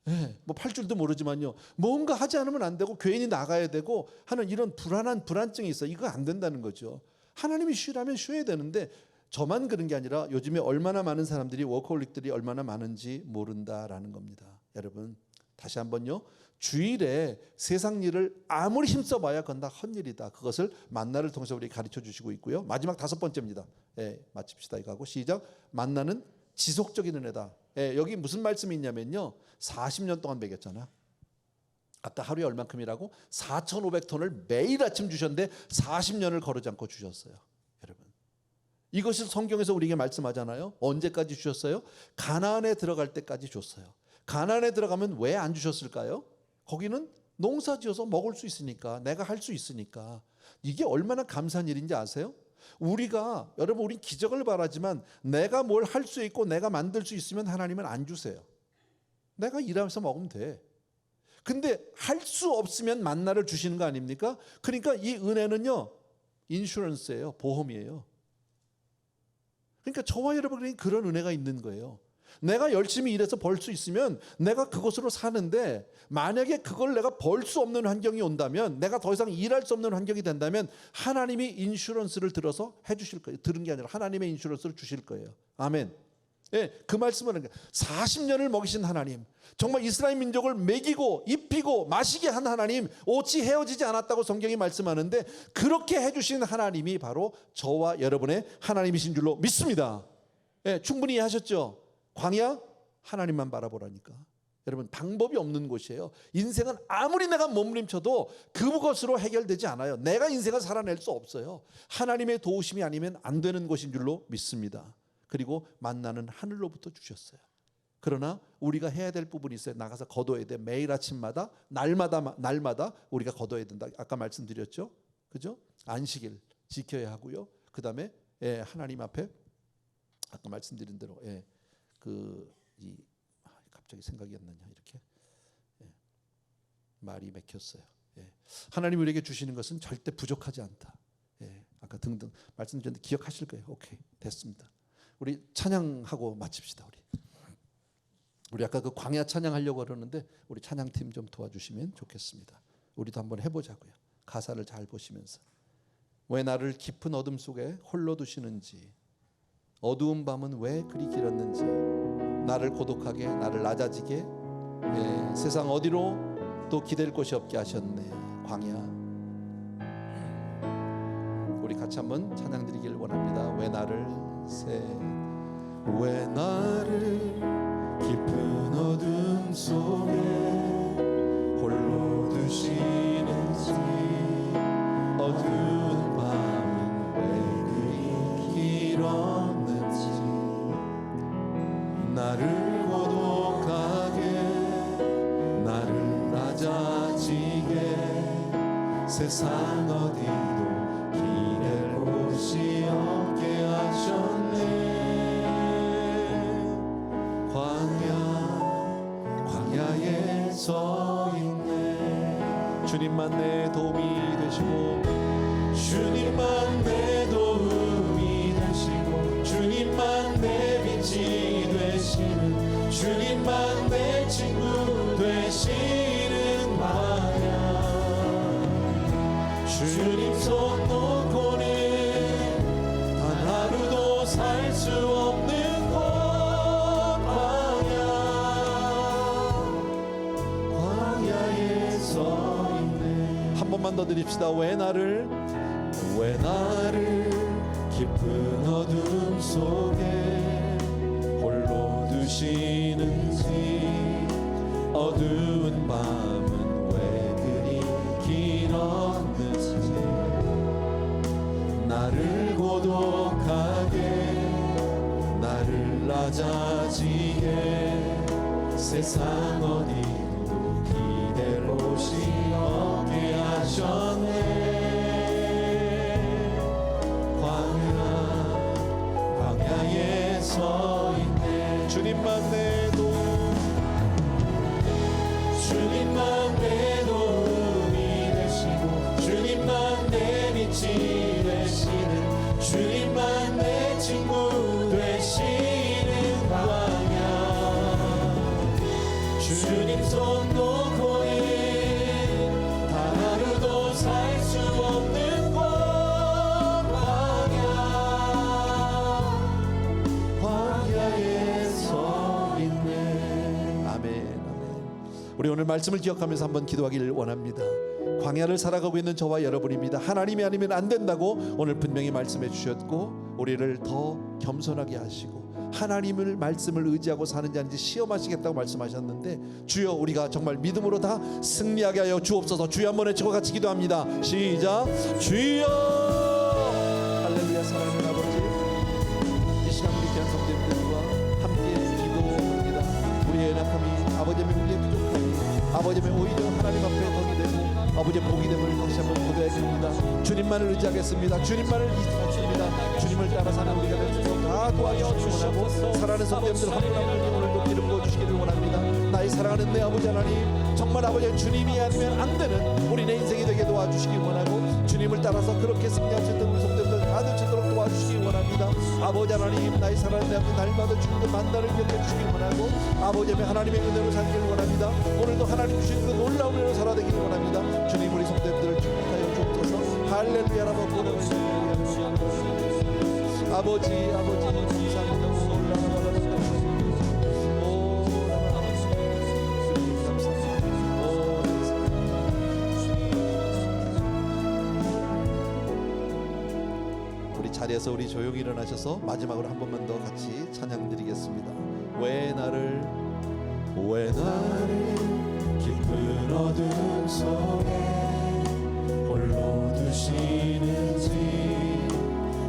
예. 뭐 팔 줄도 모르지만요. 뭔가 하지 않으면 안 되고 괜히 나가야 되고 하는 이런 불안증이 있어요. 이거 안 된다는 거죠. 하나님이 쉬라면 쉬어야 되는데 저만 그런 게 아니라 요즘에 얼마나 많은 사람들이 워커홀릭들이 얼마나 많은지 모른다라는 겁니다. 여러분 다시 한번요. 주일에 세상 일을 아무리 힘써봐야 그건 다 헛일이다. 그것을 만나를 통해서 우리 가르쳐 주시고 있고요. 마지막 5번째입니다. 마칩시다. 이거 하고 시작. 만나는 지속적인 은혜다. 여기 무슨 말씀이 있냐면요. 40년 동안 먹였잖아. 아까 하루에 얼만큼이라고? 4,500톤을 매일 아침 주셨는데 40년을 거르지 않고 주셨어요. 여러분 이것이 성경에서 우리에게 말씀하잖아요. 언제까지 주셨어요? 가나안에 들어갈 때까지 줬어요. 가나안에 들어가면 왜 안 주셨을까요? 거기는 농사지어서 먹을 수 있으니까, 내가 할 수 있으니까. 이게 얼마나 감사한 일인지 아세요? 우리가 여러분 우리 기적을 바라지만 내가 뭘 할 수 있고 내가 만들 수 있으면 하나님은 안 주세요. 내가 일하면서 먹으면 돼. 근데 할 수 없으면 만나를 주시는 거 아닙니까? 그러니까 이 은혜는요 인슈런스예요. 보험이에요. 그러니까 저와 여러분에게 그런 은혜가 있는 거예요. 내가 열심히 일해서 벌 수 있으면 내가 그것으로 사는데 만약에 그걸 내가 벌 수 없는 환경이 온다면, 내가 더 이상 일할 수 없는 환경이 된다면 하나님이 인슈런스를 들어서 해주실 거예요. 들은 게 아니라 하나님의 인슈런스를 주실 거예요. 아멘. 그 말씀을 하는 거예요. 40년을 먹이신 하나님, 정말 이스라엘 민족을 먹이고 입히고 마시게 한 하나님, 오직 헤어지지 않았다고 성경이 말씀하는데 그렇게 해주신 하나님이 바로 저와 여러분의 하나님이신 줄로 믿습니다. 충분히 이해하셨죠? 광야 하나님만 바라보라니까. 여러분 방법이 없는 곳이에요. 인생은 아무리 내가 몸부림쳐도 그것으로 해결되지 않아요. 내가 인생을 살아낼 수 없어요. 하나님의 도우심이 아니면 안 되는 곳인 줄로 믿습니다. 그리고 만나는 하늘로부터 주셨어요. 그러나 우리가 해야 될 부분이 있어요. 나가서 거둬야 돼. 매일 아침마다 날마다 우리가 거둬야 된다. 아까 말씀드렸죠. 그죠? 안식일 지켜야 하고요. 그 다음에 하나님 앞에 아까 말씀드린 대로 갑자기 생각이 안 나냐 이렇게 말이 막혔어요. 하나님 우리에게 주시는 것은 절대 부족하지 않다. 아까 등등 말씀드렸는데 기억하실 거예요. 오케이, 됐습니다. 우리 찬양하고 마칩시다. 우리 아까 그 광야 찬양하려고 그러는데 우리 찬양팀 좀 도와주시면 좋겠습니다. 우리도 한번 해보자고요. 가사를 잘 보시면서. 왜 나를 깊은 어둠 속에 홀로 두시는지, 어두운 밤은 왜 그리 길었는지, 나를 고독하게 나를 낮아지게 세상 어디로 또 기댈 곳이 없게 하셨네. 광야. 우리 같이 한번 찬양 드리길 원합니다. 왜 나를 깊은 어둠 속에 홀로 두시는지, 어두운 밤은 왜 그리 길었는지, 나를 고독하게 나를 낮아지게 세상 어디도 기댈 곳이 없게 하셨네. 광야에 서 있네. 주님만 내 도움이 되시고, 주님만 내 도움이 되시고, 주님만 내 빛이 되시는, 주님만 내 친구 되시는 광야. 주님 손 놓고는 단 하루도 살 수 없는 곳 광야에 서 있네. 한 번만 더 드립시다. 왜 나를 깊은 어둠 속에 홀로 두시는지, 어두운 밤은 왜 그리 길었는지, 나를 고독하게 나를 낮아지게 세상 어디도 기댈 곳이 없게 하셨네. 손 놓고는 단 하루도 살 수 없는 곳 광야에 서 있네. 아멘. 우리 오늘 말씀을 기억하면서 한번 기도하기를 원합니다. 광야를 살아가고 있는 저와 여러분입니다. 하나님이 아니면 안 된다고 오늘 분명히 말씀해 주셨고, 우리를 더 겸손하게 하시고 하나님을 말씀을 의지하고 사는지 아닌지 시험하시겠다고 말씀하셨는데, 주여 우리가 정말 믿음으로 다 승리하게 하여 주옵소서. 주여 한번 외치고 같이 기도합니다. 시작. 주여. 할렐루야. 사랑하는 아버지, 이 시간 우리 귀한 성도님들과 함께 기도합니다. 우리의 연약함이, 아버지의 우리의 부족함이, 아버지의 오히려 하나님 앞에 덕이 되고 아버지의 복이 됨을 다시 한번 고백해 줍니다. 주님만을 의지하겠습니다. 주님만을 의지하겠습니다. 주님을 따라 사는 우리가 될 수 있도록 다 도와주시기 원하고, 사랑하는 성도님들 한 분 한 분이 오늘도 기름 부어주시기를 원합니다. 나의 사랑하는 내 아버지 하나님, 정말 아버지 주님이 아니면 안 되는 우리 내 인생이 되게 도와주시기 원하고, 주님을 따라서 그렇게 승리할 수 있는 우리 성도님들 다 되도록 도와주시기 원합니다. 아버지 하나님, 나의 사랑하는 내 아버지, 날마다 주님의 만나를 기억해 주시기 원하고, 아버지 하나님의 은혜로 살기를 원합니다. 오늘도 하나님 주신 그 놀라운 은혜로 살아되기를 원합니다. 주님 우리 성도님들을 축복하여 주옵소서. 할렐루야라고 고백하시옵소서. 아버지 감사합니다. 우리 자리에서 우리 조용히 일어나셔서 마지막으로 한 번만 더 같이 찬양 드리겠습니다. 왜 나를 깊은 어둠 속에 홀로 두시는지,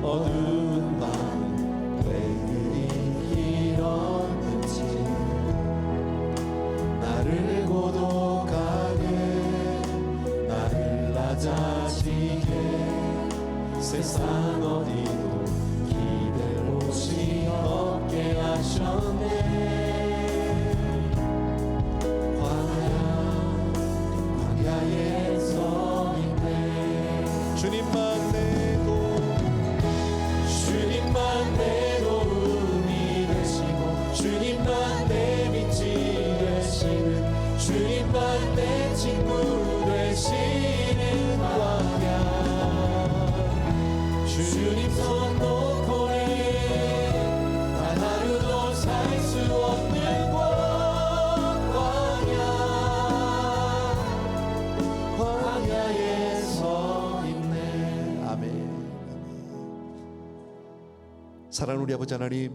어두운 밤 왜 그리 길었는지, 나를 고독하게, 나를 낮아지게, 세상 어디도 기댈 곳이 없게 하셨네. 광야에 서 있네. 주님만 내 도움이 되시고, 주님만 내 빛이 되시는, 주님만 내 친구 되시는 광야. 주님 손 놓고는 단 하루도 살 수 없는 곳 광야에 서 있네. 아멘. 사랑하는 우리 아버지 하나님,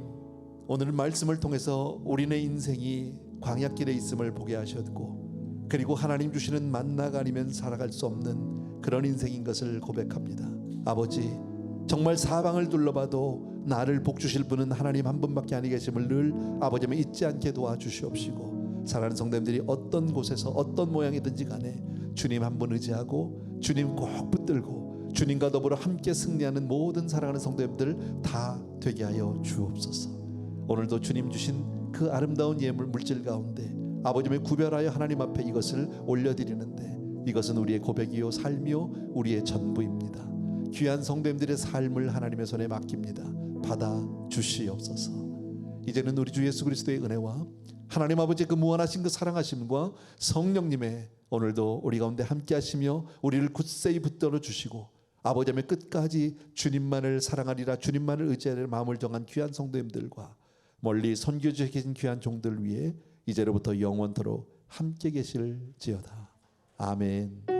오늘 말씀을 통해서 우리네 인생이 광야길에 있음을 보게 하셨고, 그리고 하나님 주시는 만나가 아니면 살아갈 수 없는 그런 인생인 것을 고백합니다. 아버지, 정말 사방을 둘러봐도 나를 복주실 분은 하나님 한 분밖에 아니 계심을 늘 아버지는 잊지 않게 도와주시옵시고, 사랑하는 성도님들이 어떤 곳에서 어떤 모양이든지 간에 주님 한 분 의지하고 주님 꼭 붙들고 주님과 더불어 함께 승리하는 모든 사랑하는 성도님들 다 되게 하여 주옵소서. 오늘도 주님 주신 그 아름다운 예물 물질 가운데 아버지의 구별하여 하나님 앞에 이것을 올려드리는데, 이것은 우리의 고백이요 삶이요 우리의 전부입니다. 귀한 성도님들의 삶을 하나님의 손에 맡깁니다. 받아 주시옵소서. 이제는 우리 주 예수 그리스도의 은혜와 하나님 아버지의 그 무한하신 그 사랑하심과 성령님의 오늘도 우리 가운데 함께 하시며 우리를 굳세이 붙들어 주시고, 아버지의 끝까지 주님만을 사랑하리라, 주님만을 의지하리라 마음을 정한 귀한 성도님들과 멀리 선교지에 계신 귀한 종들 위해 이제로부터 영원토록 함께 계실지어다. 아멘.